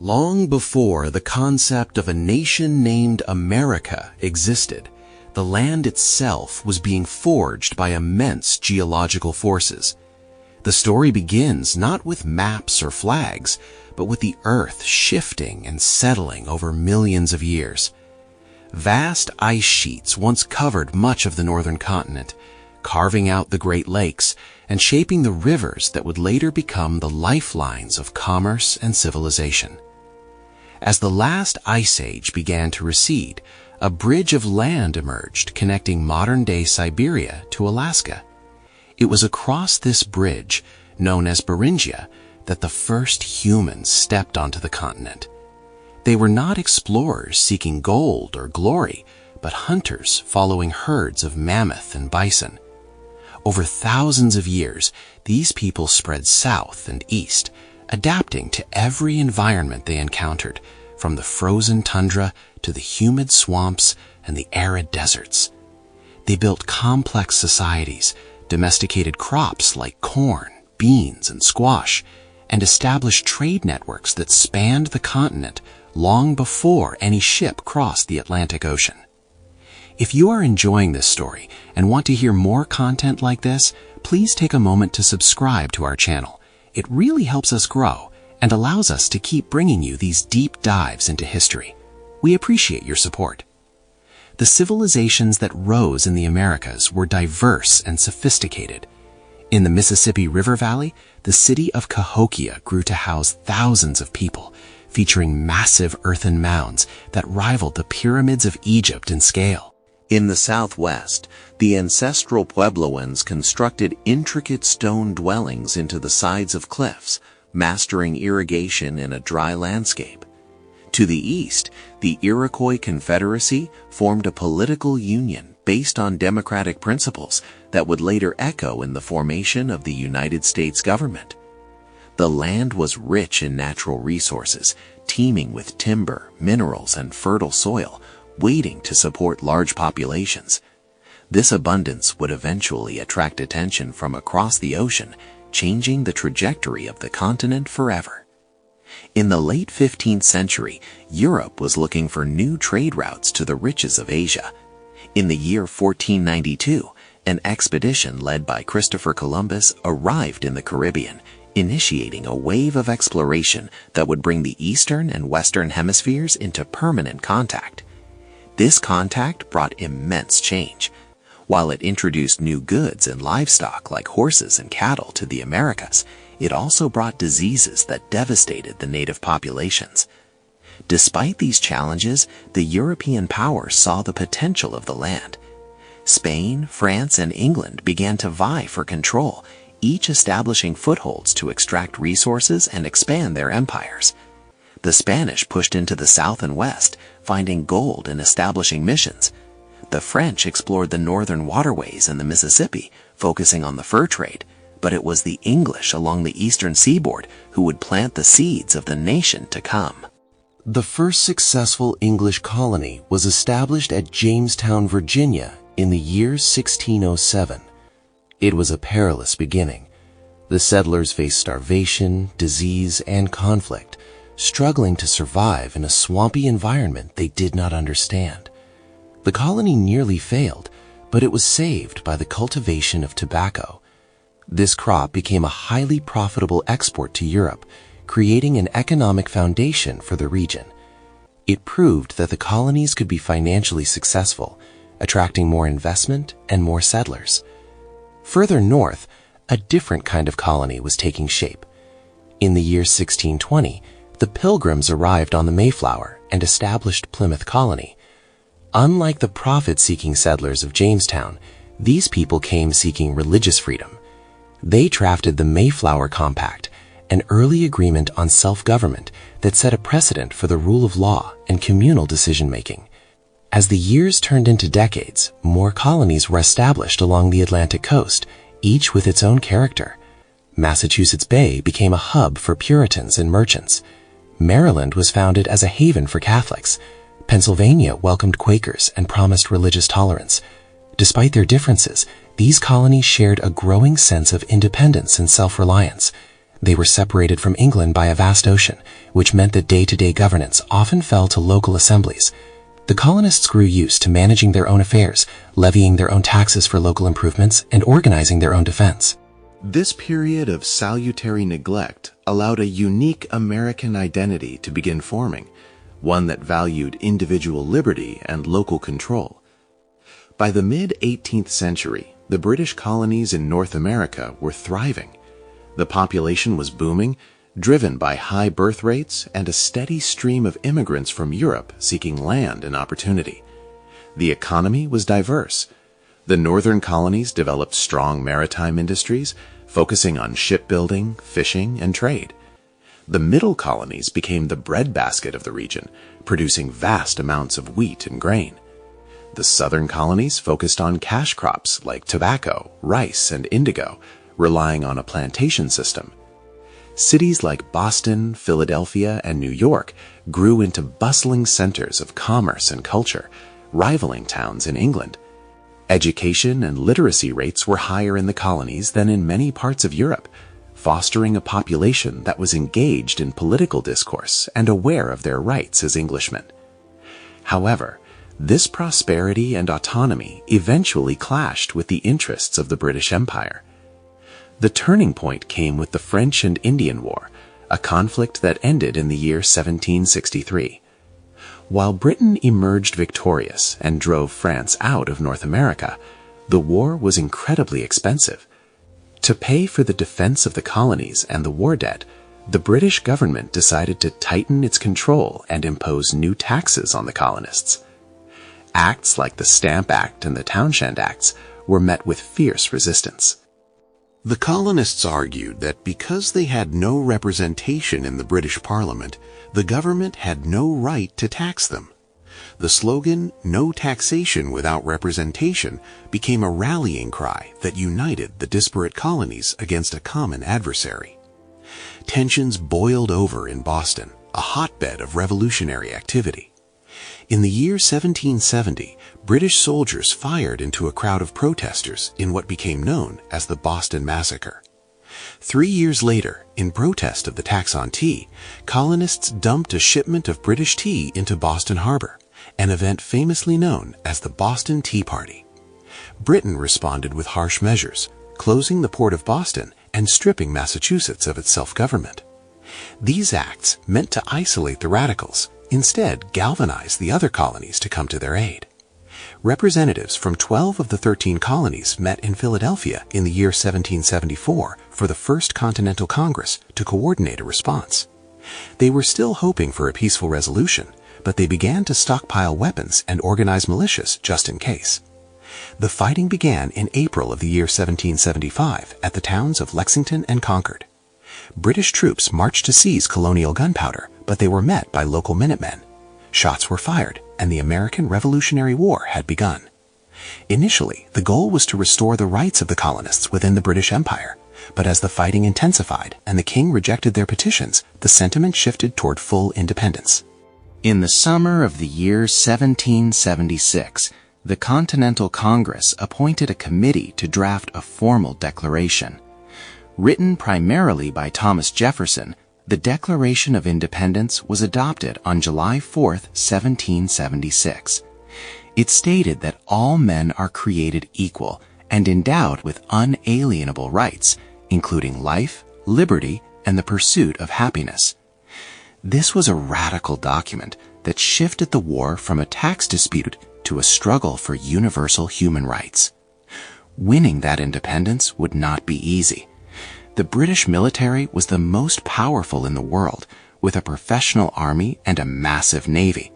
Long before the concept of a nation named America existed, the land itself was being forged by immense geological forces. The story begins not with maps or flags, but with the earth shifting and settling over millions of years. Vast ice sheets once covered much of the northern continent, carving out the Great Lakes and shaping the rivers that would later become the lifelines of commerce and civilization. As the last ice age began to recede, a bridge of land emerged connecting modern-day Siberia to Alaska. It was across this bridge, known as Beringia, that the first humans stepped onto the continent. They were not explorers seeking gold or glory, but hunters following herds of mammoth and bison. Over thousands of years, these people spread south and east, adapting to every environment they encountered, from the frozen tundra to the humid swamps and the arid deserts. They built complex societies, domesticated crops like corn, beans, and squash, and established trade networks that spanned the continent long before any ship crossed the Atlantic Ocean. If you are enjoying this story and want to hear more content like this, please take a moment to subscribe to our channel. It really helps us grow and allows us to keep bringing you these deep dives into history. We appreciate your support. The civilizations that rose in the Americas were diverse and sophisticated. In the Mississippi River Valley, the city of Cahokia grew to house thousands of people, featuring massive earthen mounds that rivaled the pyramids of Egypt in scale. In the southwest, the ancestral Puebloans constructed intricate stone dwellings into the sides of cliffs, mastering irrigation in a dry landscape. To the east, the Iroquois Confederacy formed a political union based on democratic principles that would later echo in the formation of the United States government. The land was rich in natural resources, teeming with timber, minerals, and fertile soil, waiting to support large populations. This abundance would eventually attract attention from across the ocean, changing the trajectory of the continent forever. In the late 15th century, Europe was looking for new trade routes to the riches of Asia. In the year 1492, an expedition led by Christopher Columbus arrived in the Caribbean, initiating a wave of exploration that would bring the eastern and western hemispheres into permanent contact. This contact brought immense change. While it introduced new goods and livestock like horses and cattle to the Americas, it also brought diseases that devastated the native populations. Despite these challenges, the European powers saw the potential of the land. Spain, France, and England began to vie for control, each establishing footholds to extract resources and expand their empires. The Spanish pushed into the south and west, finding gold and establishing missions. The French explored the northern waterways and the Mississippi, focusing on the fur trade, but it was the English along the eastern seaboard who would plant the seeds of the nation to come. The first successful English colony was established at Jamestown, Virginia in the year 1607. It was a perilous beginning. The settlers faced starvation, disease, and conflict, struggling to survive in a swampy environment they did not understand. The colony nearly failed, but it was saved by the cultivation of tobacco. This crop became a highly profitable export to Europe, creating an economic foundation for the region. It proved that the colonies could be financially successful, attracting more investment and more settlers. Further north, a different kind of colony was taking shape. In the year 1620, the Pilgrims arrived on the Mayflower and established Plymouth Colony. Unlike the profit-seeking settlers of Jamestown, these people came seeking religious freedom. They drafted the Mayflower Compact, an early agreement on self-government that set a precedent for the rule of law and communal decision-making. As the years turned into decades, more colonies were established along the Atlantic coast, each with its own character. Massachusetts Bay became a hub for Puritans and merchants. Maryland was founded as a haven for Catholics. Pennsylvania welcomed Quakers and promised religious tolerance. Despite their differences, these colonies shared a growing sense of independence and self-reliance. They were separated from England by a vast ocean, which meant that day-to-day governance often fell to local assemblies. The colonists grew used to managing their own affairs, levying their own taxes for local improvements, and organizing their own defense. This period of salutary neglect allowed a unique American identity to begin forming, one that valued individual liberty and local control. By the mid-18th century, the British colonies in North America were thriving. The population was booming, driven by high birth rates and a steady stream of immigrants from Europe seeking land and opportunity. The economy was diverse. The northern colonies developed strong maritime industries, focusing on shipbuilding, fishing, and trade. The middle colonies became the breadbasket of the region, producing vast amounts of wheat and grain. The southern colonies focused on cash crops like tobacco, rice, and indigo, relying on a plantation system. Cities like Boston, Philadelphia, and New York grew into bustling centers of commerce and culture, rivaling towns in England. Education and literacy rates were higher in the colonies than in many parts of Europe, fostering a population that was engaged in political discourse and aware of their rights as Englishmen. However, this prosperity and autonomy eventually clashed with the interests of the British Empire. The turning point came with the French and Indian War, a conflict that ended in the year 1763. While Britain emerged victorious and drove France out of North America, the war was incredibly expensive. To pay for the defense of the colonies and the war debt, the British government decided to tighten its control and impose new taxes on the colonists. Acts like the Stamp Act and the Townshend Acts were met with fierce resistance. The colonists argued that because they had no representation in the British Parliament, the government had no right to tax them. The slogan, "No taxation without representation," became a rallying cry that united the disparate colonies against a common adversary. Tensions boiled over in Boston, a hotbed of revolutionary activity. In the year 1770, British soldiers fired into a crowd of protesters in what became known as the Boston Massacre. 3 years later, in protest of the tax on tea, colonists dumped a shipment of British tea into Boston Harbor, an event famously known as the Boston Tea Party. Britain responded with harsh measures, closing the port of Boston and stripping Massachusetts of its self-government. These acts meant to isolate the radicals, instead galvanize the other colonies to come to their aid. Representatives from 12 of the 13 colonies met in Philadelphia in the year 1774 for the First Continental Congress to coordinate a response. They were still hoping for a peaceful resolution, but they began to stockpile weapons and organize militias just in case. The fighting began in April of the year 1775 at the towns of Lexington and Concord. British troops marched to seize colonial gunpowder, but they were met by local Minutemen. Shots were fired, and the American Revolutionary War had begun. Initially, the goal was to restore the rights of the colonists within the British Empire, but as the fighting intensified and the king rejected their petitions, the sentiment shifted toward full independence. In the summer of the year 1776, the Continental Congress appointed a committee to draft a formal declaration. Written primarily by Thomas Jefferson, the Declaration of Independence was adopted on July 4, 1776. It stated that all men are created equal and endowed with unalienable rights, including life, liberty, and the pursuit of happiness. This was a radical document that shifted the war from a tax dispute to a struggle for universal human rights. Winning that independence would not be easy. The British military was the most powerful in the world, with a professional army and a massive navy.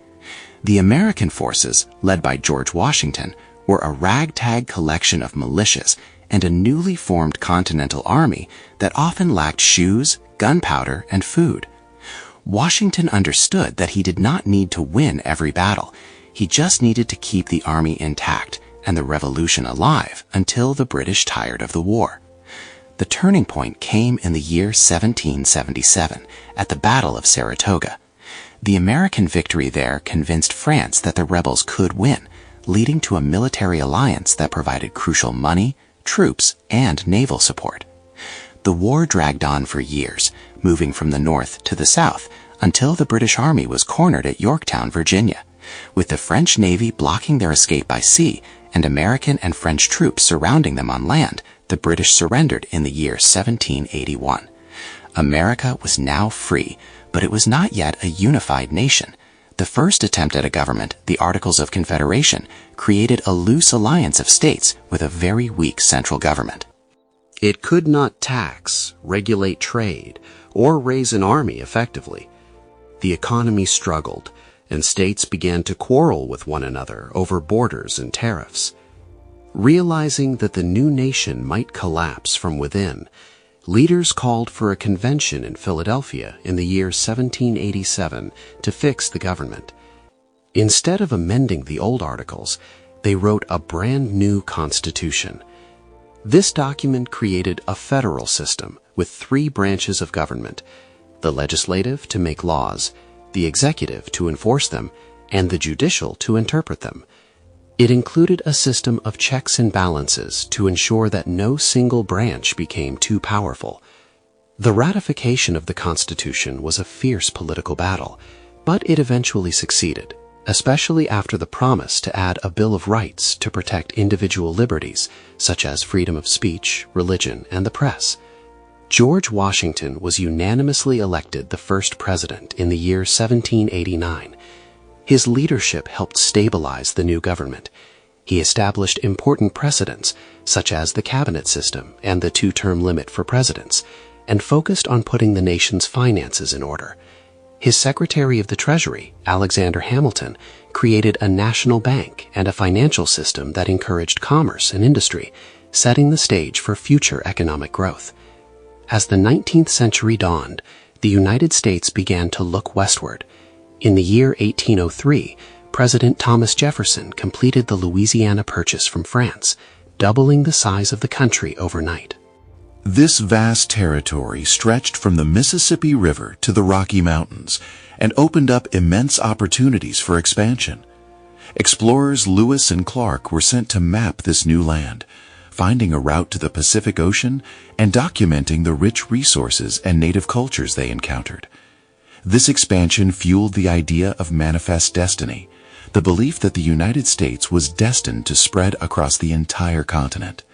The American forces, led by George Washington, were a ragtag collection of militias and a newly formed Continental Army that often lacked shoes, gunpowder, and food. Washington understood that he did not need to win every battle. He just needed to keep the army intact and the revolution alive until the British tired of the war. The turning point came in the year 1777 at the Battle of Saratoga. The American victory there convinced France that the rebels could win, leading to a military alliance that provided crucial money, troops, and naval support. The war dragged on for years, moving from the north to the south, until the British Army was cornered at Yorktown, Virginia. With the French Navy blocking their escape by sea and American and French troops surrounding them on land, the British surrendered in the year 1781. America was now free, but it was not yet a unified nation. The first attempt at a government, the Articles of Confederation, created a loose alliance of states with a very weak central government. It could not tax, regulate trade, or raise an army effectively. The economy struggled, and states began to quarrel with one another over borders and tariffs. Realizing that the new nation might collapse from within, leaders called for a convention in Philadelphia in the year 1787 to fix the government. Instead of amending the old articles, they wrote a brand new constitution. This document created a federal system with 3 branches of government: the legislative to make laws, the executive to enforce them, and the judicial to interpret them. It included a system of checks and balances to ensure that no single branch became too powerful. The ratification of the Constitution was a fierce political battle, but it eventually succeeded, especially after the promise to add a Bill of Rights to protect individual liberties, such as freedom of speech, religion, and the press. George Washington was unanimously elected the first president in the year 1789. His leadership helped stabilize the new government. He established important precedents, such as the cabinet system and the 2-term limit for presidents, and focused on putting the nation's finances in order. His Secretary of the Treasury, Alexander Hamilton, created a national bank and a financial system that encouraged commerce and industry, setting the stage for future economic growth. As the 19th century dawned, the United States began to look westward. In the year 1803, President Thomas Jefferson completed the Louisiana Purchase from France, doubling the size of the country overnight. This vast territory stretched from the Mississippi River to the Rocky Mountains and opened up immense opportunities for expansion. Explorers Lewis and Clark were sent to map this new land, finding a route to the Pacific Ocean and documenting the rich resources and native cultures they encountered. This expansion fueled the idea of manifest destiny, the belief that the United States was destined to spread across the entire continent.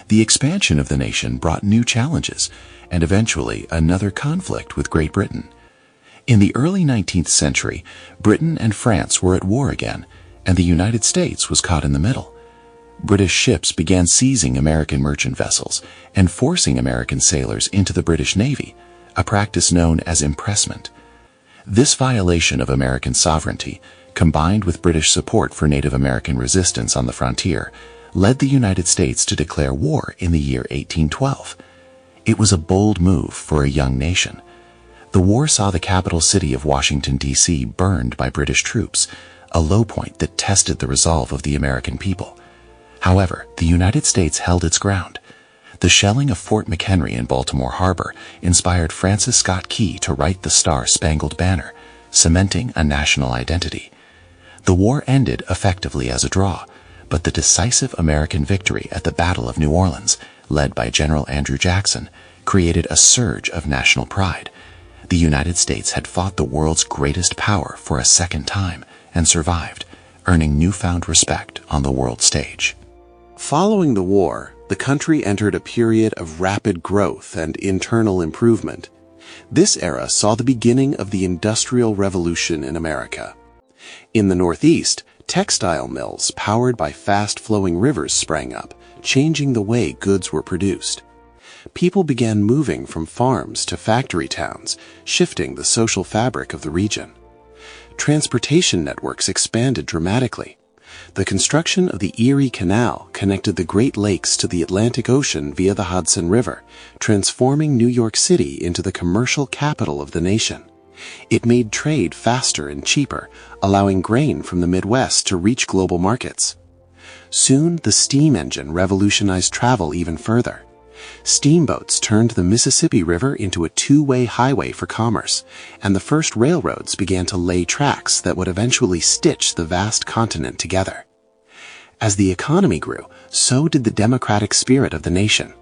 The expansion of the nation brought new challenges and eventually another conflict with Great Britain. In the early 19th century, Britain and France were at war again, and the United States was caught in the middle. British ships began seizing American merchant vessels and forcing American sailors into the British Navy, a practice known as impressment. This violation of American sovereignty, combined with British support for Native American resistance on the frontier, led the United States to declare war in the year 1812. It was a bold move for a young nation. The war saw the capital city of Washington, D.C. burned by British troops, a low point that tested the resolve of the American people. However, the United States held its ground. The shelling of Fort McHenry in Baltimore Harbor inspired Francis Scott Key to write the Star-Spangled Banner, cementing a national identity. The war ended effectively as a draw, but the decisive American victory at the Battle of New Orleans, led by General Andrew Jackson, created a surge of national pride. The United States had fought the world's greatest power for a second time and survived, earning newfound respect on the world stage. Following the war, the country entered a period of rapid growth and internal improvement. This era saw the beginning of the Industrial Revolution in America. In the Northeast, textile mills powered by fast-flowing rivers sprang up, changing the way goods were produced. People began moving from farms to factory towns, shifting the social fabric of the region. Transportation networks expanded dramatically. The construction of the Erie Canal connected the Great Lakes to the Atlantic Ocean via the Hudson River, transforming New York City into the commercial capital of the nation. It made trade faster and cheaper, allowing grain from the Midwest to reach global markets. Soon, the steam engine revolutionized travel even further. Steamboats turned the Mississippi River into a two-way highway for commerce, and the first railroads began to lay tracks that would eventually stitch the vast continent together. As the economy grew, so did the democratic spirit of the nation.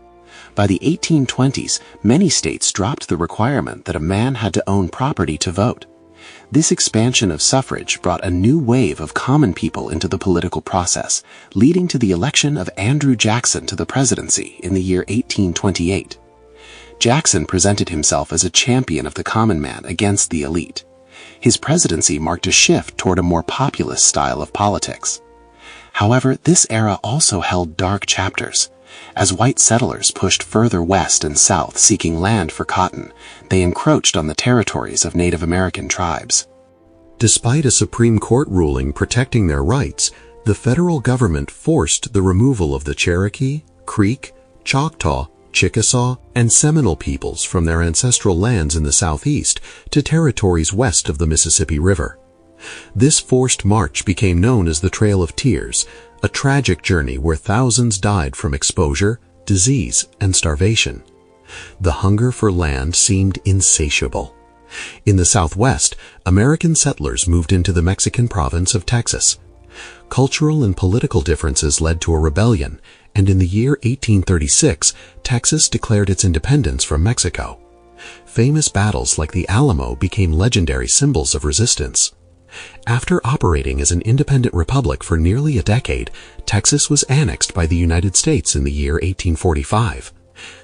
By the 1820s, many states dropped the requirement that a man had to own property to vote. This expansion of suffrage brought a new wave of common people into the political process, leading to the election of Andrew Jackson to the presidency in the year 1828. Jackson presented himself as a champion of the common man against the elite. His presidency marked a shift toward a more populist style of politics. However, this era also held dark chapters. As white settlers pushed further west and south seeking land for cotton, they encroached on the territories of Native American tribes. Despite a Supreme Court ruling protecting their rights, the federal government forced the removal of the Cherokee, Creek, Choctaw, Chickasaw, and Seminole peoples from their ancestral lands in the southeast to territories west of the Mississippi River. This forced march became known as the Trail of Tears, a tragic journey where thousands died from exposure, disease, and starvation. The hunger for land seemed insatiable. In the Southwest, American settlers moved into the Mexican province of Texas. Cultural and political differences led to a rebellion, and in the year 1836, Texas declared its independence from Mexico. Famous battles like the Alamo became legendary symbols of resistance. After operating as an independent republic for nearly a decade, Texas was annexed by the United States in the year 1845.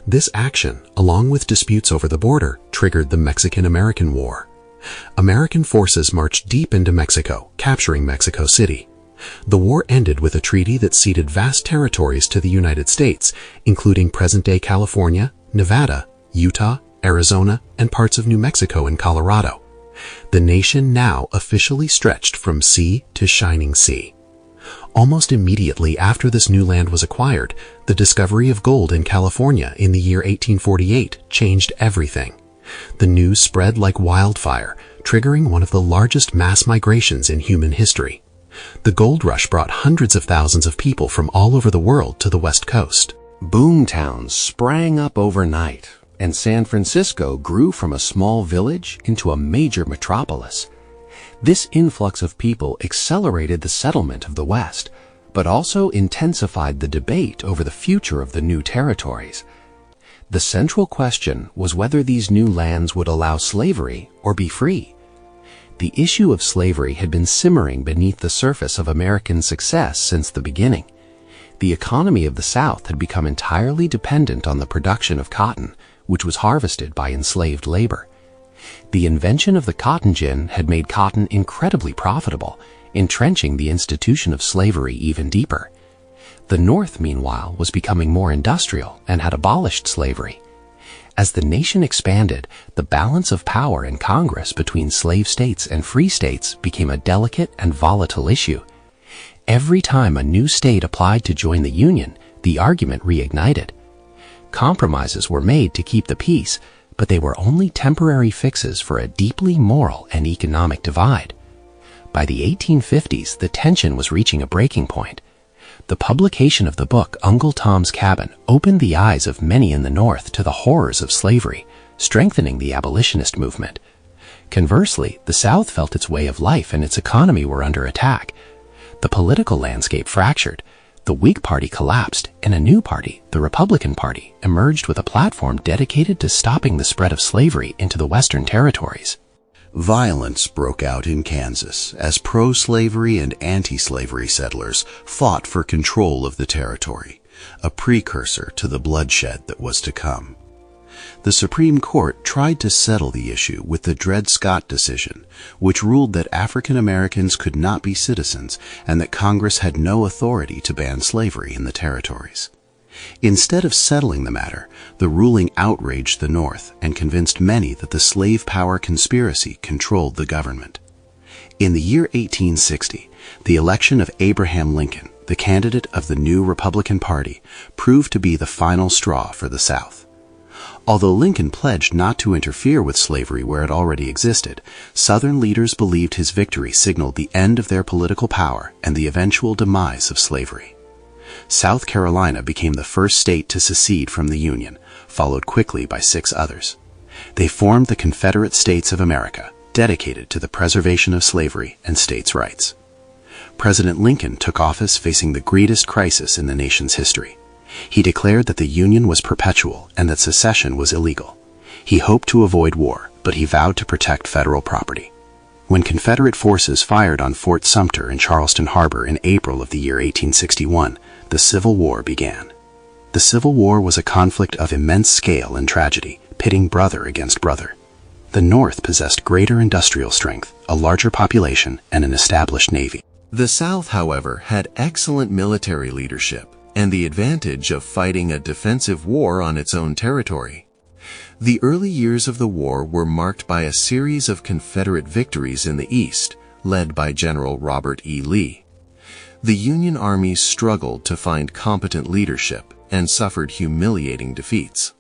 This action, along with disputes over the border, triggered the Mexican-American War. American forces marched deep into Mexico, capturing Mexico City. The war ended with a treaty that ceded vast territories to the United States, including present-day California, Nevada, Utah, Arizona, and parts of New Mexico and Colorado. The nation now officially stretched from sea to shining sea. Almost immediately after this new land was acquired, the discovery of gold in California in the year 1848 changed everything. The news spread like wildfire, triggering one of the largest mass migrations in human history. The gold rush brought hundreds of thousands of people from all over the world to the West Coast. Boom towns sprang up overnight, and San Francisco grew from a small village into a major metropolis. This influx of people accelerated the settlement of the West, but also intensified the debate over the future of the new territories. The central question was whether these new lands would allow slavery or be free. The issue of slavery had been simmering beneath the surface of American success since the beginning. The economy of the South had become entirely dependent on the production of cotton, which was harvested by enslaved labor. The invention of the cotton gin had made cotton incredibly profitable, entrenching the institution of slavery even deeper. The North, meanwhile, was becoming more industrial and had abolished slavery. As the nation expanded, the balance of power in Congress between slave states and free states became a delicate and volatile issue. Every time a new state applied to join the Union, the argument reignited. Compromises were made to keep the peace, but they were only temporary fixes for a deeply moral and economic divide. By the 1850s, the tension was reaching a breaking point. The publication of the book Uncle Tom's Cabin opened the eyes of many in the North to the horrors of slavery, strengthening the abolitionist movement. Conversely, the South felt its way of life and its economy were under attack. The political landscape fractured. The Whig Party collapsed, and a new party, the Republican Party, emerged with a platform dedicated to stopping the spread of slavery into the Western territories. Violence broke out in Kansas as pro-slavery and anti-slavery settlers fought for control of the territory, a precursor to the bloodshed that was to come. The Supreme Court tried to settle the issue with the Dred Scott decision, which ruled that African Americans could not be citizens and that Congress had no authority to ban slavery in the territories. Instead of settling the matter, the ruling outraged the North and convinced many that the slave power conspiracy controlled the government. In the year 1860, the election of Abraham Lincoln, the candidate of the new Republican Party, proved to be the final straw for the South. Although Lincoln pledged not to interfere with slavery where it already existed, Southern leaders believed his victory signaled the end of their political power and the eventual demise of slavery. South Carolina became the first state to secede from the Union, followed quickly by 6 others. They formed the Confederate States of America, dedicated to the preservation of slavery and states' rights. President Lincoln took office facing the greatest crisis in the nation's history. He declared that the Union was perpetual and that secession was illegal. He hoped to avoid war, but he vowed to protect federal property. When Confederate forces fired on Fort Sumter in Charleston Harbor in April of the year 1861, the Civil War began. The Civil War was a conflict of immense scale and tragedy, pitting brother against brother. The North possessed greater industrial strength, a larger population, and an established navy. The South, however, had excellent military leadership and the advantage of fighting a defensive war on its own territory. The early years of the war were marked by a series of Confederate victories in the East, led by General Robert E. Lee. The Union armies struggled to find competent leadership and suffered humiliating defeats.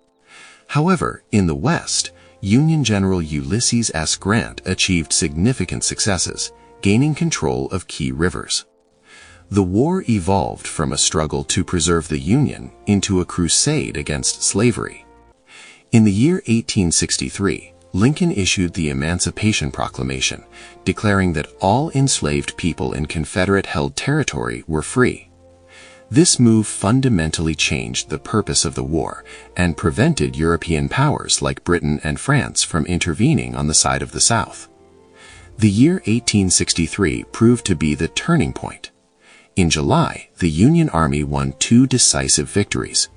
However, in the West, Union General Ulysses S. Grant achieved significant successes, gaining control of key rivers. The war evolved from a struggle to preserve the Union into a crusade against slavery. In the year 1863, Lincoln issued the Emancipation Proclamation, declaring that all enslaved people in Confederate-held territory were free. This move fundamentally changed the purpose of the war and prevented European powers like Britain and France from intervening on the side of the South. The year 1863 proved to be the turning point. In July, the Union Army won two decisive victories.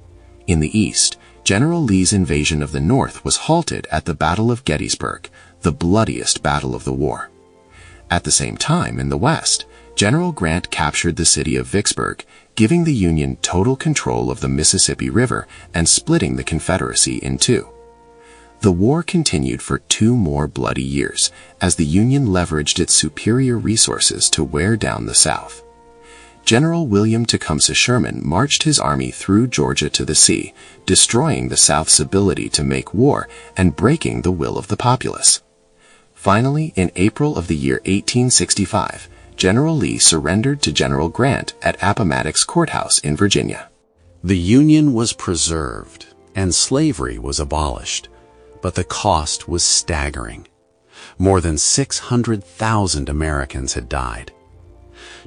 In the East, General Lee's invasion of the North was halted at the Battle of Gettysburg, the bloodiest battle of the war. At the same time, in the West, General Grant captured the city of Vicksburg, giving the Union total control of the Mississippi River and splitting the Confederacy in two. The war continued for 2 more bloody years as the Union leveraged its superior resources to wear down the South. General William Tecumseh Sherman marched his army through Georgia to the sea, destroying the South's ability to make war and breaking the will of the populace. Finally, in April of the year 1865, General Lee surrendered to General Grant at Appomattox Courthouse in Virginia. The Union was preserved and slavery was abolished, but the cost was staggering. More than 600,000 Americans had died.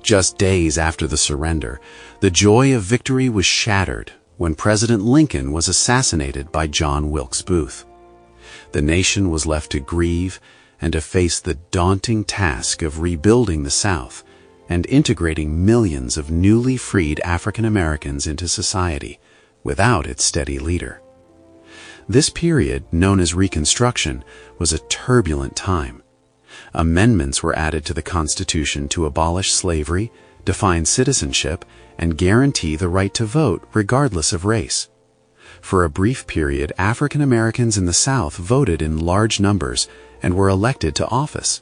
Just days after the surrender, the joy of victory was shattered when President Lincoln was assassinated by John Wilkes Booth. The nation was left to grieve and to face the daunting task of rebuilding the South and integrating millions of newly freed African Americans into society without its steady leader. This period, known as Reconstruction, was a turbulent time. Amendments were added to the Constitution to abolish slavery, define citizenship, and guarantee the right to vote regardless of race. For a brief period, African Americans in the South voted in large numbers and were elected to office.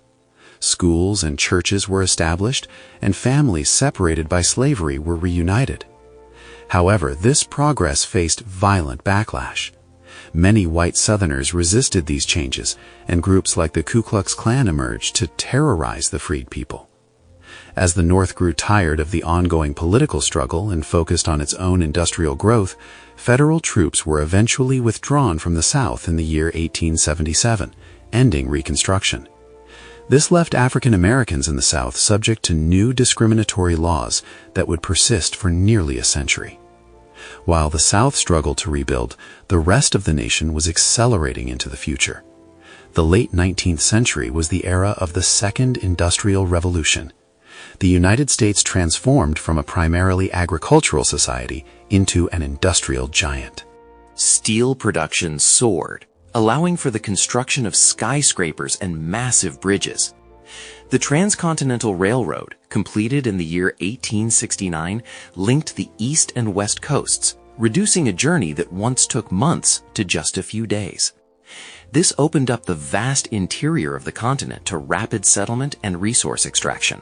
Schools and churches were established, and families separated by slavery were reunited. However, this progress faced violent backlash. Many white Southerners resisted these changes, and groups like the Ku Klux Klan emerged to terrorize the freed people. As the North grew tired of the ongoing political struggle and focused on its own industrial growth, federal troops were eventually withdrawn from the South in the year 1877, ending Reconstruction. This left African Americans in the South subject to new discriminatory laws that would persist for nearly a century. While the South struggled to rebuild, the rest of the nation was accelerating into the future. The late 19th century was the era of the Second Industrial Revolution. The United States transformed from a primarily agricultural society into an industrial giant. Steel production soared, allowing for the construction of skyscrapers and massive bridges. The Transcontinental Railroad, completed in the year 1869, linked the east and west coasts, reducing a journey that once took months to just a few days. This opened up the vast interior of the continent to rapid settlement and resource extraction.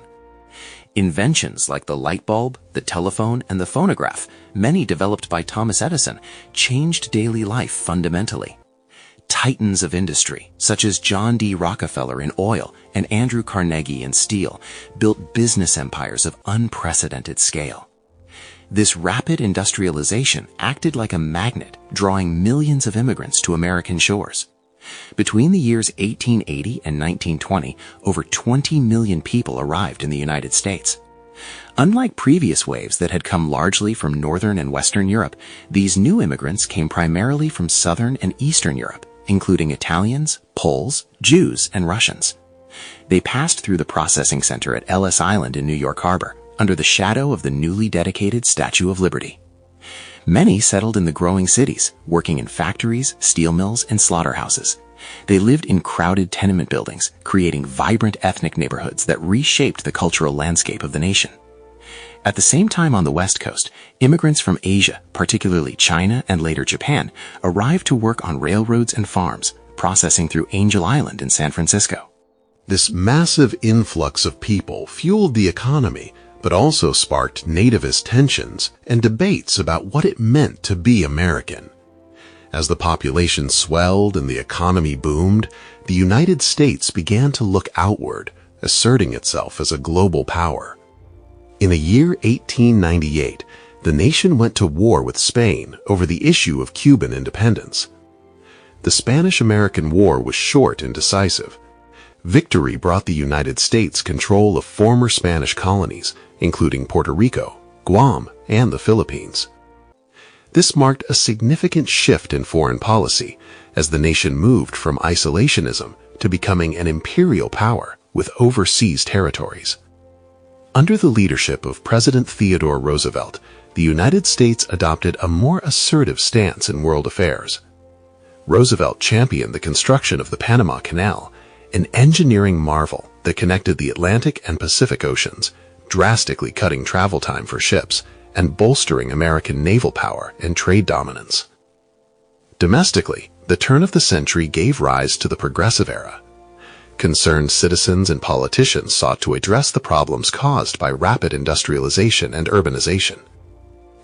Inventions like the light bulb, the telephone, and the phonograph, many developed by Thomas Edison, changed daily life fundamentally. Titans of industry, such as John D. Rockefeller in oil and Andrew Carnegie in steel, built business empires of unprecedented scale. This rapid industrialization acted like a magnet, drawing millions of immigrants to American shores. Between the years 1880 and 1920, over 20 million people arrived in the United States. Unlike previous waves that had come largely from Northern and Western Europe, these new immigrants came primarily from Southern and Eastern Europe, including Italians, Poles, Jews, and Russians. They passed through the processing center at Ellis Island in New York Harbor, under the shadow of the newly dedicated Statue of Liberty. Many settled in the growing cities, working in factories, steel mills, and slaughterhouses. They lived in crowded tenement buildings, creating vibrant ethnic neighborhoods that reshaped the cultural landscape of the nation. At the same time on the West Coast, immigrants from Asia, particularly China and later Japan, arrived to work on railroads and farms, processing through Angel Island in San Francisco. This massive influx of people fueled the economy, but also sparked nativist tensions and debates about what it meant to be American. As the population swelled and the economy boomed, the United States began to look outward, asserting itself as a global power. In the year 1898, the nation went to war with Spain over the issue of Cuban independence. The Spanish-American War was short and decisive. Victory brought the United States control of former Spanish colonies, including Puerto Rico, Guam, and the Philippines. This marked a significant shift in foreign policy as the nation moved from isolationism to becoming an imperial power with overseas territories. Under the leadership of President Theodore Roosevelt, the United States adopted a more assertive stance in world affairs. Roosevelt championed the construction of the Panama Canal, an engineering marvel that connected the Atlantic and Pacific Oceans, drastically cutting travel time for ships and bolstering American naval power and trade dominance. Domestically, the turn of the century gave rise to the Progressive Era. Concerned citizens and politicians sought to address the problems caused by rapid industrialization and urbanization.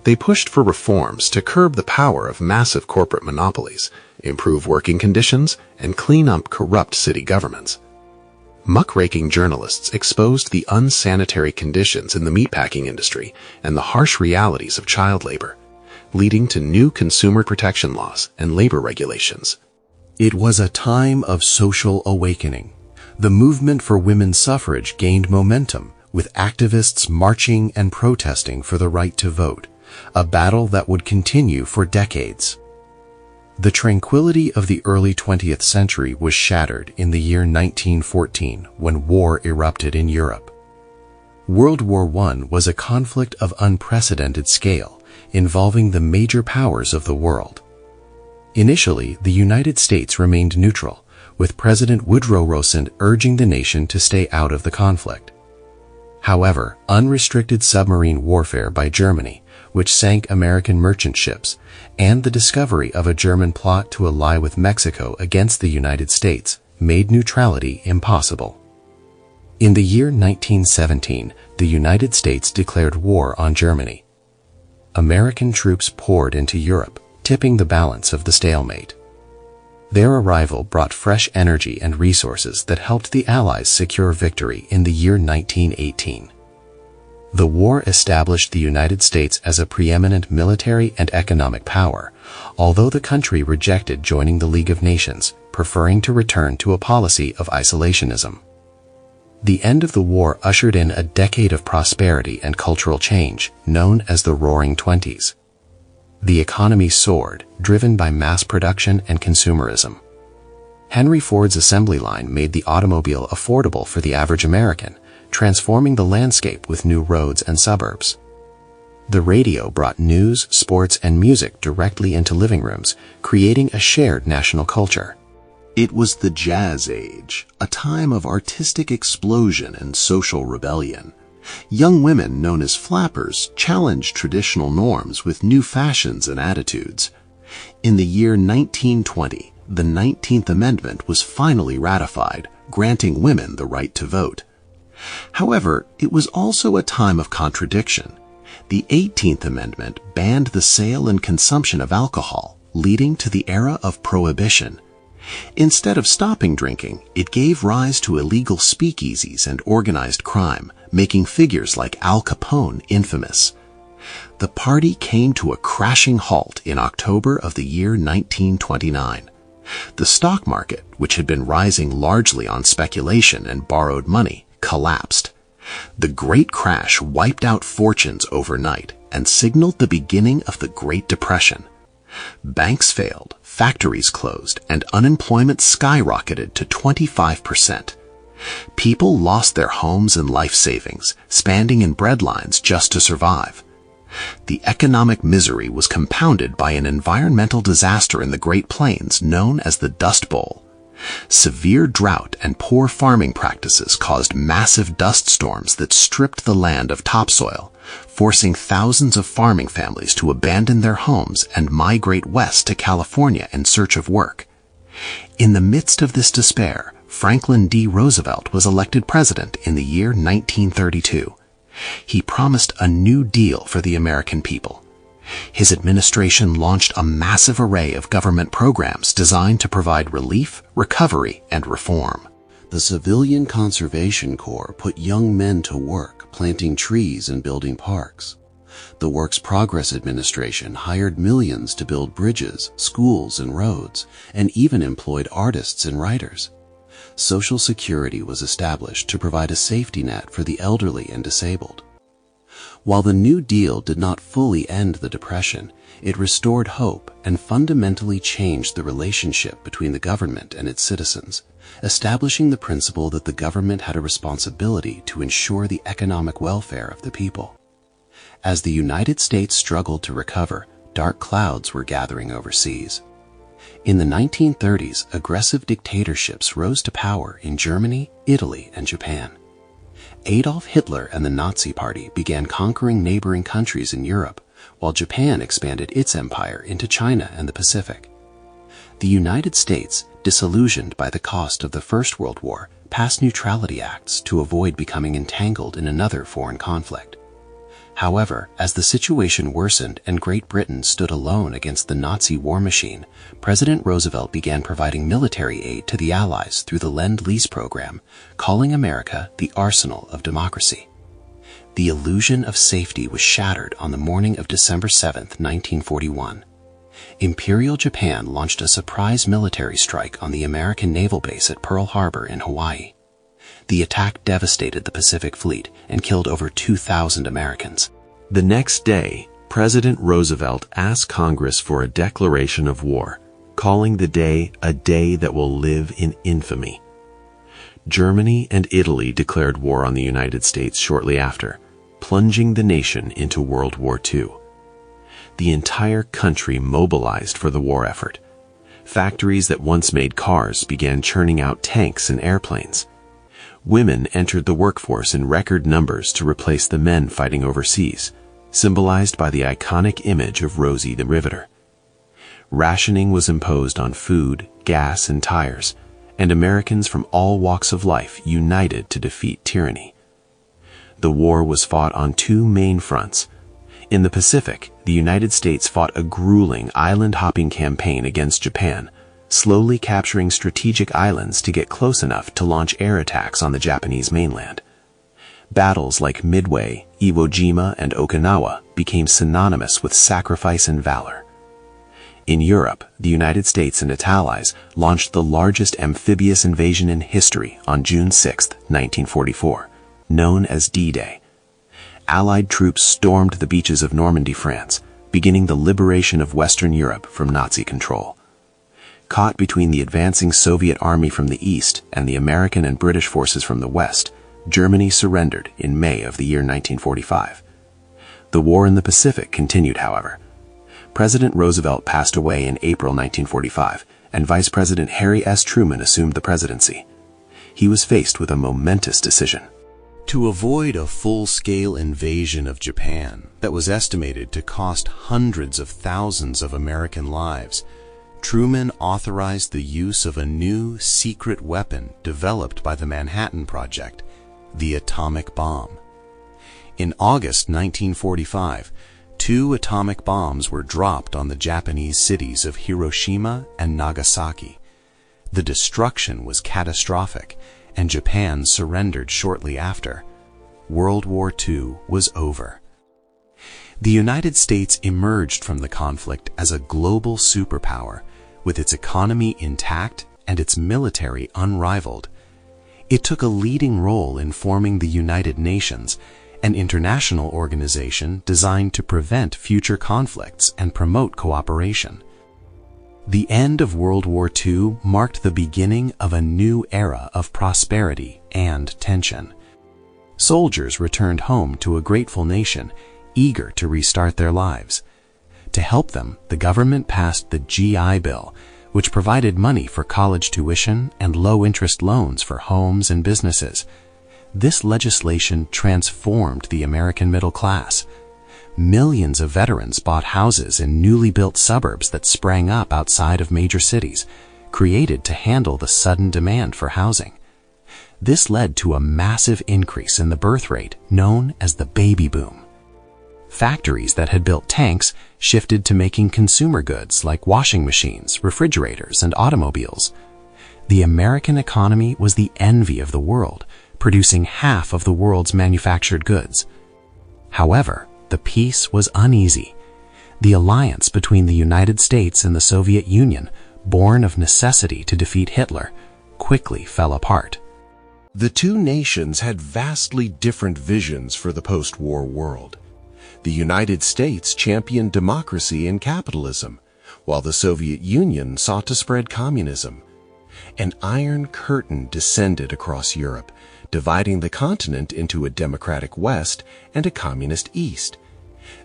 They pushed for reforms to curb the power of massive corporate monopolies, improve working conditions, and clean up corrupt city governments. Muckraking journalists exposed the unsanitary conditions in the meatpacking industry and the harsh realities of child labor, leading to new consumer protection laws and labor regulations. It was a time of social awakening. The movement for women's suffrage gained momentum, with activists marching and protesting for the right to vote, a battle that would continue for decades. The tranquility of the early 20th century was shattered in the year 1914 when war erupted in Europe. World War I was a conflict of unprecedented scale, involving the major powers of the world. Initially, the United States remained neutral, with President Woodrow Wilson urging the nation to stay out of the conflict. However, unrestricted submarine warfare by Germany, which sank American merchant ships, and the discovery of a German plot to ally with Mexico against the United States made neutrality impossible. In the year 1917, the United States declared war on Germany. American troops poured into Europe, tipping the balance of the stalemate. Their arrival brought fresh energy and resources that helped the Allies secure victory in the year 1918. The war established the United States as a preeminent military and economic power, although the country rejected joining the League of Nations, preferring to return to a policy of isolationism. The end of the war ushered in a decade of prosperity and cultural change, known as the Roaring Twenties. The economy soared, driven by mass production and consumerism. Henry Ford's assembly line made the automobile affordable for the average American, transforming the landscape with new roads and suburbs. The radio brought news, sports, and music directly into living rooms, creating a shared national culture. It was the Jazz Age, a time of artistic explosion and social rebellion. Young women known as flappers challenged traditional norms with new fashions and attitudes. In the year 1920, the 19th Amendment was finally ratified, granting women the right to vote. However, it was also a time of contradiction. The 18th Amendment banned the sale and consumption of alcohol, leading to the era of Prohibition. Instead of stopping drinking, it gave rise to illegal speakeasies and organized crime, making figures like Al Capone infamous. The party came to a crashing halt in October of the year 1929. The stock market, which had been rising largely on speculation and borrowed money, collapsed. The Great Crash wiped out fortunes overnight and signaled the beginning of the Great Depression. Banks failed, factories closed, and unemployment skyrocketed to 25%. People lost their homes and life savings, standing in bread lines just to survive. The economic misery was compounded by an environmental disaster in the Great Plains known as the Dust Bowl. Severe drought and poor farming practices caused massive dust storms that stripped the land of topsoil, forcing thousands of farming families to abandon their homes and migrate west to California in search of work. In the midst of this despair, Franklin D. Roosevelt was elected president in the year 1932. He promised a new deal for the American people. His administration launched a massive array of government programs designed to provide relief, recovery, and reform. The Civilian Conservation Corps put young men to work planting trees and building parks. The Works Progress Administration hired millions to build bridges, schools, and roads, and even employed artists and writers. Social Security was established to provide a safety net for the elderly and disabled. While the New Deal did not fully end the Depression, it restored hope and fundamentally changed the relationship between the government and its citizens, establishing the principle that the government had a responsibility to ensure the economic welfare of the people. As the United States struggled to recover, dark clouds were gathering overseas. In the 1930s, aggressive dictatorships rose to power in Germany, Italy, and Japan. Adolf Hitler and the Nazi Party began conquering neighboring countries in Europe, while Japan expanded its empire into China and the Pacific. The United States, disillusioned by the cost of the First World War, passed neutrality acts to avoid becoming entangled in another foreign conflict. However, as the situation worsened and Great Britain stood alone against the Nazi war machine, President Roosevelt began providing military aid to the Allies through the Lend-Lease program, calling America the arsenal of democracy. The illusion of safety was shattered on the morning of December 7, 1941. Imperial Japan launched a surprise military strike on the American naval base at Pearl Harbor in Hawaii. The attack devastated the Pacific Fleet and killed over 2,000 Americans. The next day, President Roosevelt asked Congress for a declaration of war, calling the day a day that will live in infamy. Germany and Italy declared war on the United States shortly after, plunging the nation into World War II. The entire country mobilized for the war effort. Factories that once made cars began churning out tanks and airplanes. Women entered the workforce in record numbers to replace the men fighting overseas, symbolized by the iconic image of Rosie the Riveter. Rationing was imposed on food, gas, and tires, and Americans from all walks of life united to defeat tyranny. The war was fought on two main fronts. In the Pacific, the United States fought a grueling island-hopping campaign against Japan, slowly capturing strategic islands to get close enough to launch air attacks on the Japanese mainland. Battles like Midway, Iwo Jima, and Okinawa became synonymous with sacrifice and valor. In Europe, the United States and its allies launched the largest amphibious invasion in history on June 6, 1944, known as D-Day. Allied troops stormed the beaches of Normandy, France, beginning the liberation of Western Europe from Nazi control. Caught between the advancing Soviet army from the east and the American and British forces from the west, Germany surrendered in May of the year 1945. The war in the Pacific continued, however. President Roosevelt passed away in April 1945, and Vice President Harry S. Truman assumed the presidency. He was faced with a momentous decision. To avoid a full-scale invasion of Japan that was estimated to cost hundreds of thousands of American lives, Truman authorized the use of a new secret weapon developed by the Manhattan Project, the atomic bomb. In August 1945, 2 atomic bombs were dropped on the Japanese cities of Hiroshima and Nagasaki. The destruction was catastrophic, and Japan surrendered shortly after. World War II was over. The United States emerged from the conflict as a global superpower, with its economy intact and its military unrivaled. It took a leading role in forming the United Nations, an international organization designed to prevent future conflicts and promote cooperation. The end of World War II marked the beginning of a new era of prosperity and tension. Soldiers returned home to a grateful nation, eager to restart their lives. To help them, the government passed the GI Bill, which provided money for college tuition and low-interest loans for homes and businesses. This legislation transformed the American middle class. Millions of veterans bought houses in newly built suburbs that sprang up outside of major cities, created to handle the sudden demand for housing. This led to a massive increase in the birth rate known as the baby boom. Factories that had built tanks shifted to making consumer goods like washing machines, refrigerators, and automobiles. The American economy was the envy of the world, producing half of the world's manufactured goods. However, the peace was uneasy. The alliance between the United States and the Soviet Union, born of necessity to defeat Hitler, quickly fell apart. The two nations had vastly different visions for the post-war world. The United States championed democracy and capitalism, while the Soviet Union sought to spread communism. An iron curtain descended across Europe, dividing the continent into a democratic West and a communist East.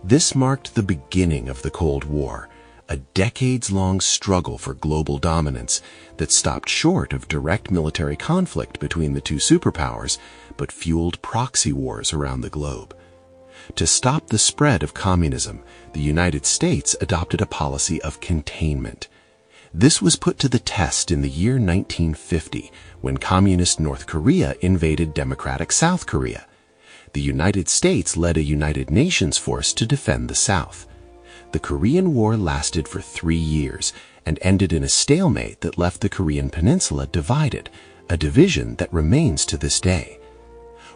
This marked the beginning of the Cold War, a decades-long struggle for global dominance that stopped short of direct military conflict between the two superpowers, but fueled proxy wars around the globe. To stop the spread of communism, the United States adopted a policy of containment. This was put to the test in the year 1950, when communist North Korea invaded democratic South Korea. The United States led a United Nations force to defend the South. The Korean War lasted for 3 years and ended in a stalemate that left the Korean Peninsula divided, a division that remains to this day.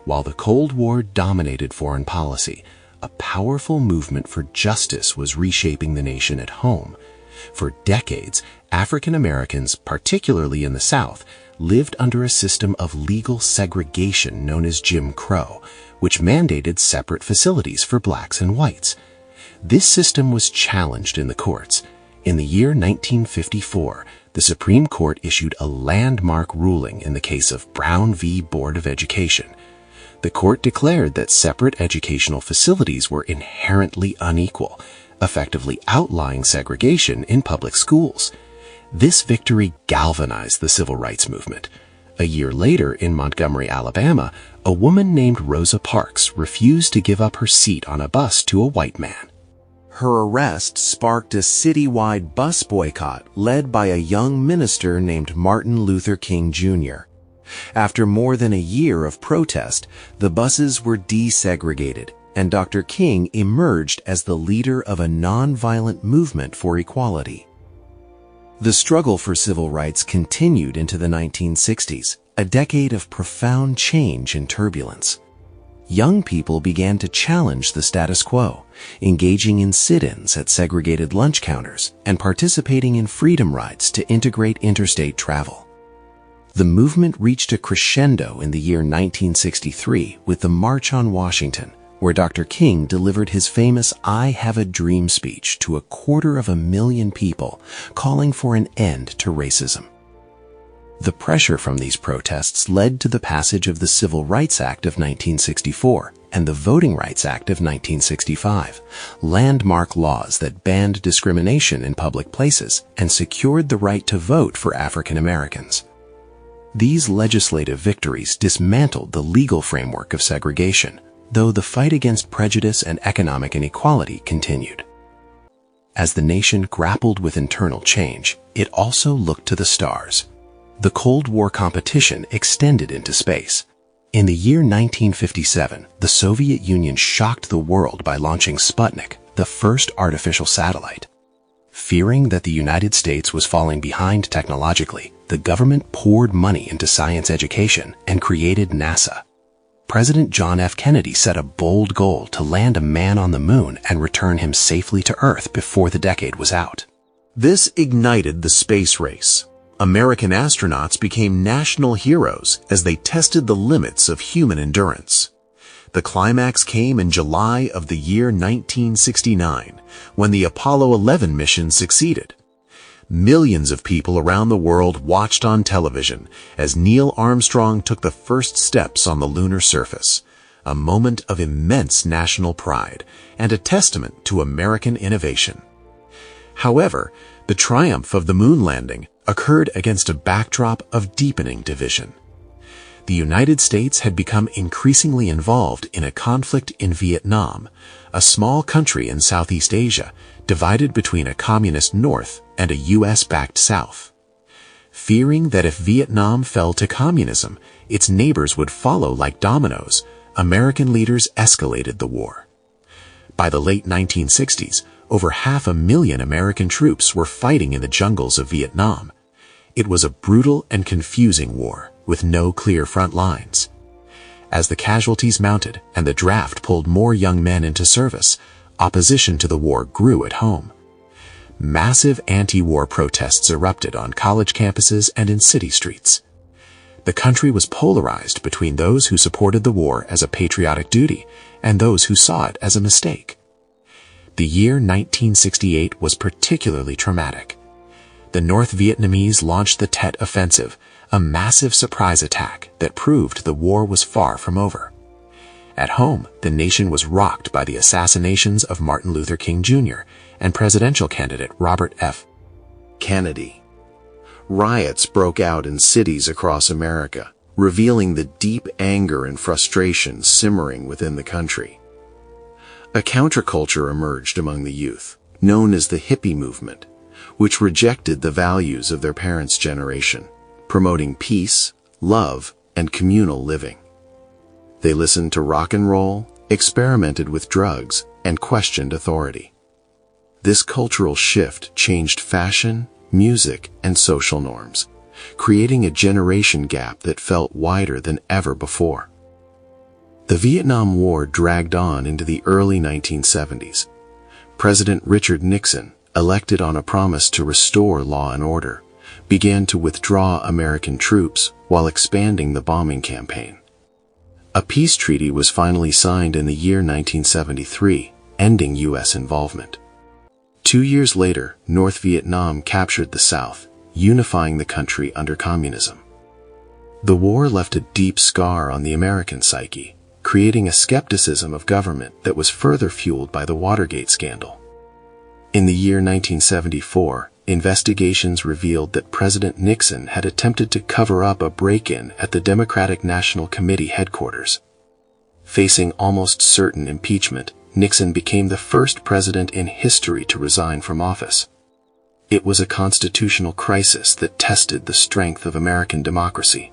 While the Cold War dominated foreign policy, a powerful movement for justice was reshaping the nation at home. For decades, African Americans, particularly in the South, lived under a system of legal segregation known as Jim Crow, which mandated separate facilities for blacks and whites. This system was challenged in the courts. In the year 1954, the Supreme Court issued a landmark ruling in the case of Brown v. Board of Education. The court declared that separate educational facilities were inherently unequal, effectively outlying segregation in public schools. This victory galvanized the civil rights movement. A year later, in Montgomery, Alabama, a woman named Rosa Parks refused to give up her seat on a bus to a white man. Her arrest sparked a citywide bus boycott led by a young minister named Martin Luther King Jr. After more than a year of protest, the buses were desegregated, and Dr. King emerged as the leader of a nonviolent movement for equality. The struggle for civil rights continued into the 1960s, a decade of profound change and turbulence. Young people began to challenge the status quo, engaging in sit-ins at segregated lunch counters and participating in freedom rides to integrate interstate travel. The movement reached a crescendo in the year 1963 with the March on Washington, where Dr. King delivered his famous "I Have a Dream" speech to 250,000 people, calling for an end to racism. The pressure from these protests led to the passage of the Civil Rights Act of 1964 and the Voting Rights Act of 1965, landmark laws that banned discrimination in public places and secured the right to vote for African Americans. These legislative victories dismantled the legal framework of segregation, though the fight against prejudice and economic inequality continued. As the nation grappled with internal change, it also looked to the stars. The Cold War competition extended into space. In the year 1957, the Soviet Union shocked the world by launching Sputnik, the first artificial satellite. Fearing that the United States was falling behind technologically, the government poured money into science education and created NASA. President John F. Kennedy set a bold goal to land a man on the moon and return him safely to Earth before the decade was out. This ignited the space race. American astronauts became national heroes as they tested the limits of human endurance. The climax came in July of the year 1969, when the Apollo 11 mission succeeded. Millions of people around the world watched on television as Neil Armstrong took the first steps on the lunar surface, a moment of immense national pride and a testament to American innovation. However, the triumph of the moon landing occurred against a backdrop of deepening division. The United States had become increasingly involved in a conflict in Vietnam, a small country in Southeast Asia divided between a communist North and a U.S.-backed South. Fearing that if Vietnam fell to communism, its neighbors would follow like dominoes, American leaders escalated the war. By the late 1960s, over 500,000 American troops were fighting in the jungles of Vietnam. It was a brutal and confusing war, with no clear front lines. As the casualties mounted and the draft pulled more young men into service, opposition to the war grew at home. Massive anti-war protests erupted on college campuses and in city streets. The country was polarized between those who supported the war as a patriotic duty and those who saw it as a mistake. The year 1968 was particularly traumatic. The North Vietnamese launched the Tet Offensive, a massive surprise attack that proved the war was far from over. At home, the nation was rocked by the assassinations of Martin Luther King Jr. and presidential candidate Robert F. Kennedy. Riots broke out in cities across America, revealing the deep anger and frustration simmering within the country. A counterculture emerged among the youth, known as the hippie movement, which rejected the values of their parents' generation, promoting peace, love, and communal living. They listened to rock and roll, experimented with drugs, and questioned authority. This cultural shift changed fashion, music, and social norms, creating a generation gap that felt wider than ever before. The Vietnam War dragged on into the early 1970s. President Richard Nixon, elected on a promise to restore law and order, began to withdraw American troops while expanding the bombing campaign. A peace treaty was finally signed in the year 1973, ending U.S. involvement. 2 years later, North Vietnam captured the South, unifying the country under communism. The war left a deep scar on the American psyche, creating a skepticism of government that was further fueled by the Watergate scandal. In the year 1974, investigations revealed that President Nixon had attempted to cover up a break-in at the Democratic National Committee headquarters. Facing almost certain impeachment, Nixon became the first president in history to resign from office. It was a constitutional crisis that tested the strength of American democracy,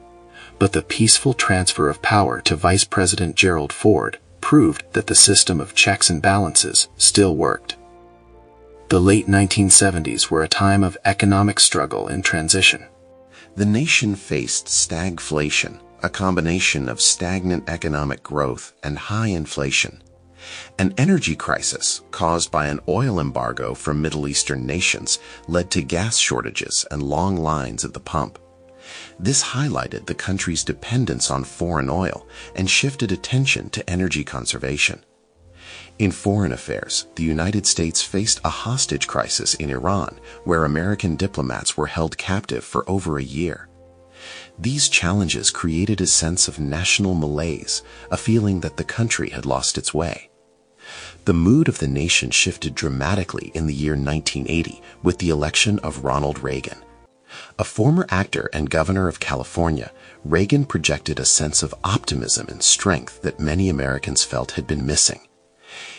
but the peaceful transfer of power to Vice President Gerald Ford proved that the system of checks and balances still worked. The late 1970s were a time of economic struggle and transition. The nation faced stagflation, a combination of stagnant economic growth and high inflation. An energy crisis caused by an oil embargo from Middle Eastern nations led to gas shortages and long lines at the pump. This highlighted the country's dependence on foreign oil and shifted attention to energy conservation. In foreign affairs, the United States faced a hostage crisis in Iran, where American diplomats were held captive for over a year. These challenges created a sense of national malaise, a feeling that the country had lost its way. The mood of the nation shifted dramatically in the year 1980 with the election of Ronald Reagan. A former actor and governor of California, Reagan projected a sense of optimism and strength that many Americans felt had been missing.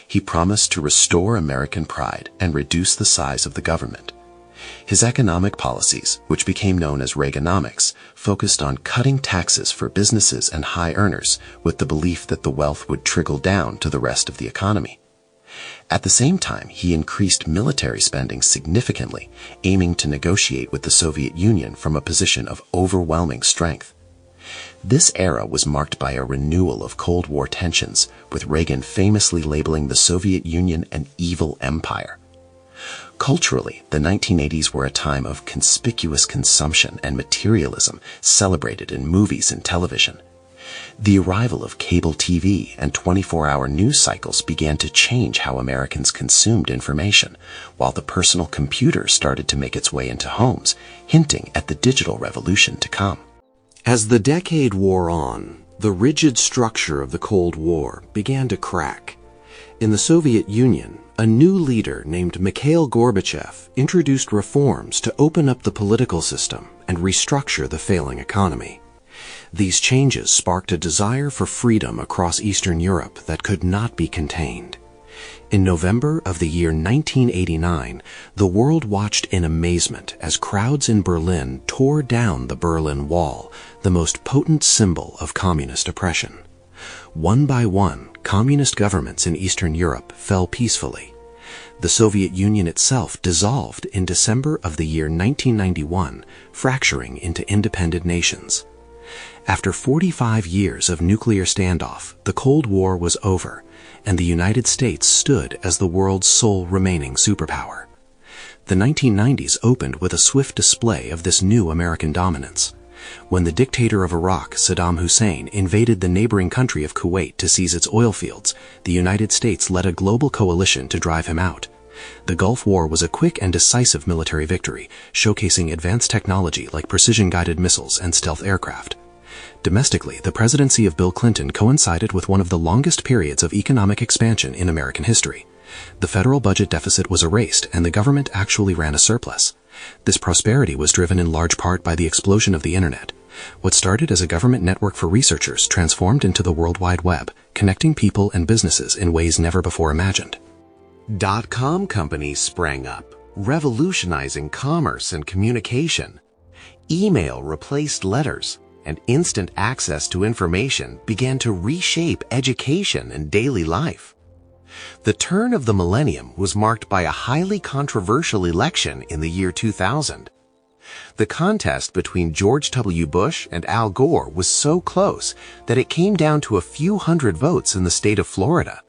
He promised to restore American pride and reduce the size of the government. His economic policies, which became known as Reaganomics, focused on cutting taxes for businesses and high earners with the belief that the wealth would trickle down to the rest of the economy. At the same time, he increased military spending significantly, aiming to negotiate with the Soviet Union from a position of overwhelming strength. This era was marked by a renewal of Cold War tensions, with Reagan famously labeling the Soviet Union an evil empire. Culturally, the 1980s were a time of conspicuous consumption and materialism celebrated in movies and television. The arrival of cable TV and 24-hour news cycles began to change how Americans consumed information, while the personal computer started to make its way into homes, hinting at the digital revolution to come. As the decade wore on, the rigid structure of the Cold War began to crack. In the Soviet Union, a new leader named Mikhail Gorbachev introduced reforms to open up the political system and restructure the failing economy. These changes sparked a desire for freedom across Eastern Europe that could not be contained. In November of the year 1989, the world watched in amazement as crowds in Berlin tore down the Berlin Wall, the most potent symbol of communist oppression. One by one, communist governments in Eastern Europe fell peacefully. The Soviet Union itself dissolved in December of the year 1991, fracturing into independent nations. After 45 years of nuclear standoff, the Cold War was over, and the United States stood as the world's sole remaining superpower. The 1990s opened with a swift display of this new American dominance. When the dictator of Iraq, Saddam Hussein, invaded the neighboring country of Kuwait to seize its oil fields, the United States led a global coalition to drive him out. The Gulf War was a quick and decisive military victory, showcasing advanced technology like precision-guided missiles and stealth aircraft. Domestically, the presidency of Bill Clinton coincided with one of the longest periods of economic expansion in American history. The federal budget deficit was erased, and the government actually ran a surplus. This prosperity was driven in large part by the explosion of the Internet. What started as a government network for researchers transformed into the World Wide Web, connecting people and businesses in ways never before imagined. Dot-com companies sprang up, revolutionizing commerce and communication. Email replaced letters, and instant access to information began to reshape education and daily life. The turn of the millennium was marked by a highly controversial election in the year 2000. The contest between George W. Bush and Al Gore was so close that it came down to a few hundred votes in the state of Florida.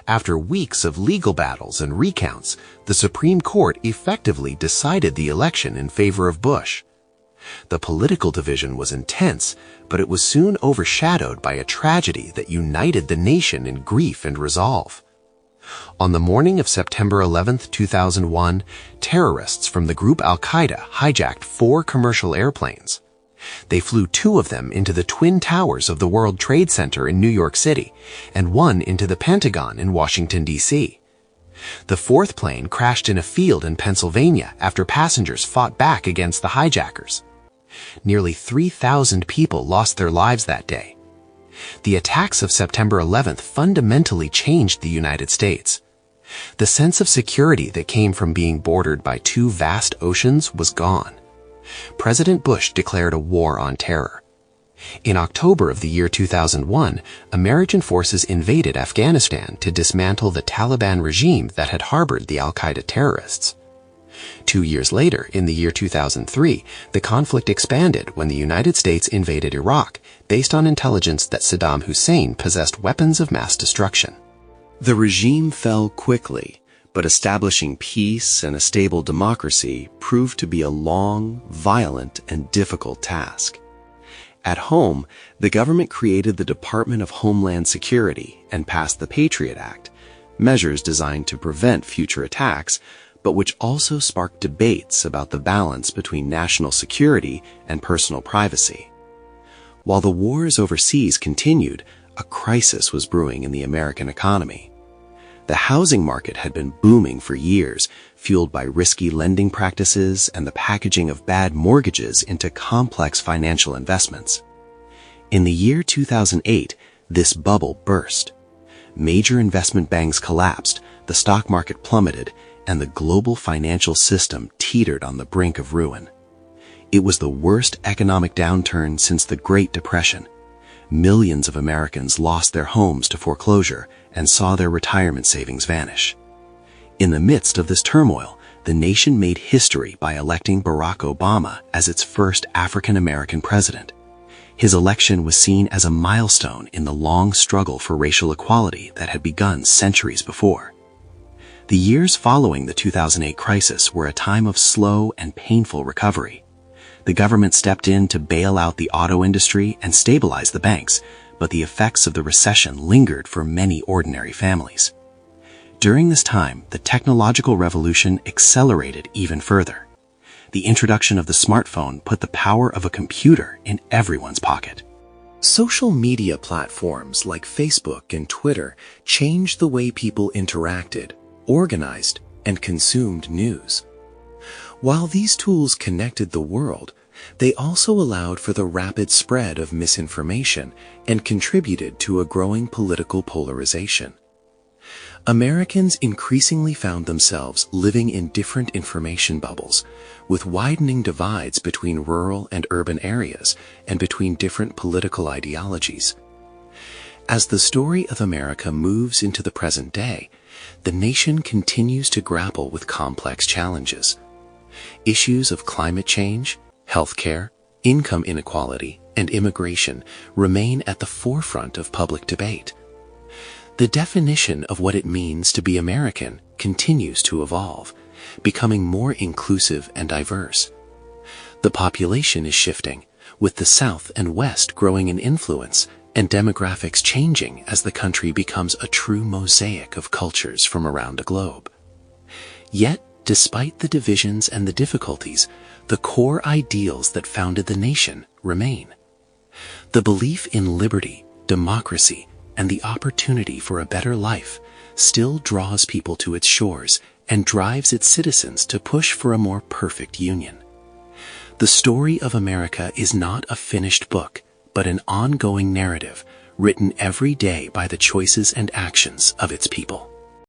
After weeks of legal battles and recounts, the Supreme Court effectively decided the election in favor of Bush. The political division was intense, but it was soon overshadowed by a tragedy that united the nation in grief and resolve. On the morning of September 11, 2001, terrorists from the group Al-Qaeda hijacked 4 commercial airplanes. They flew 2 of them into the Twin Towers of the World Trade Center in New York City, and 1 into the Pentagon in Washington, D.C. The 4th plane crashed in a field in Pennsylvania after passengers fought back against the hijackers. Nearly 3,000 people lost their lives that day. The attacks of September 11th fundamentally changed the United States. The sense of security that came from being bordered by 2 vast oceans was gone. President Bush declared a war on terror. In October of the year 2001, American forces invaded Afghanistan to dismantle the Taliban regime that had harbored the Al-Qaeda terrorists. 2 years later, in the year 2003, the conflict expanded when the United States invaded Iraq, based on intelligence that Saddam Hussein possessed weapons of mass destruction. The regime fell quickly, but establishing peace and a stable democracy proved to be a long, violent, and difficult task. At home, the government created the Department of Homeland Security and passed the Patriot Act, measures designed to prevent future attacks, but which also sparked debates about the balance between national security and personal privacy. While the wars overseas continued, a crisis was brewing in the American economy. The housing market had been booming for years, fueled by risky lending practices and the packaging of bad mortgages into complex financial investments. In the year 2008, this bubble burst. Major investment banks collapsed, the stock market plummeted, and the global financial system teetered on the brink of ruin. It was the worst economic downturn since the Great Depression. Millions of Americans lost their homes to foreclosure and saw their retirement savings vanish. In the midst of this turmoil, the nation made history by electing Barack Obama as its first African-American president. His election was seen as a milestone in the long struggle for racial equality that had begun centuries before. The years following the 2008 crisis were a time of slow and painful recovery. The government stepped in to bail out the auto industry and stabilize the banks, but the effects of the recession lingered for many ordinary families. During this time, the technological revolution accelerated even further. The introduction of the smartphone put the power of a computer in everyone's pocket. Social media platforms like Facebook and Twitter changed the way people interacted, organized, and consumed news. While these tools connected the world, they also allowed for the rapid spread of misinformation and contributed to a growing political polarization. Americans increasingly found themselves living in different information bubbles, with widening divides between rural and urban areas and between different political ideologies. As the story of America moves into the present day, the nation continues to grapple with complex challenges. Issues of climate change, healthcare, income inequality, and immigration remain at the forefront of public debate. The definition of what it means to be American continues to evolve, becoming more inclusive and diverse. The population is shifting, with the South and West growing in influence and demographics changing as the country becomes a true mosaic of cultures from around the globe. Yet, despite the divisions and the difficulties, the core ideals that founded the nation remain. The belief in liberty, democracy, and the opportunity for a better life still draws people to its shores and drives its citizens to push for a more perfect union. The story of America is not a finished book, but an ongoing narrative written every day by the choices and actions of its people.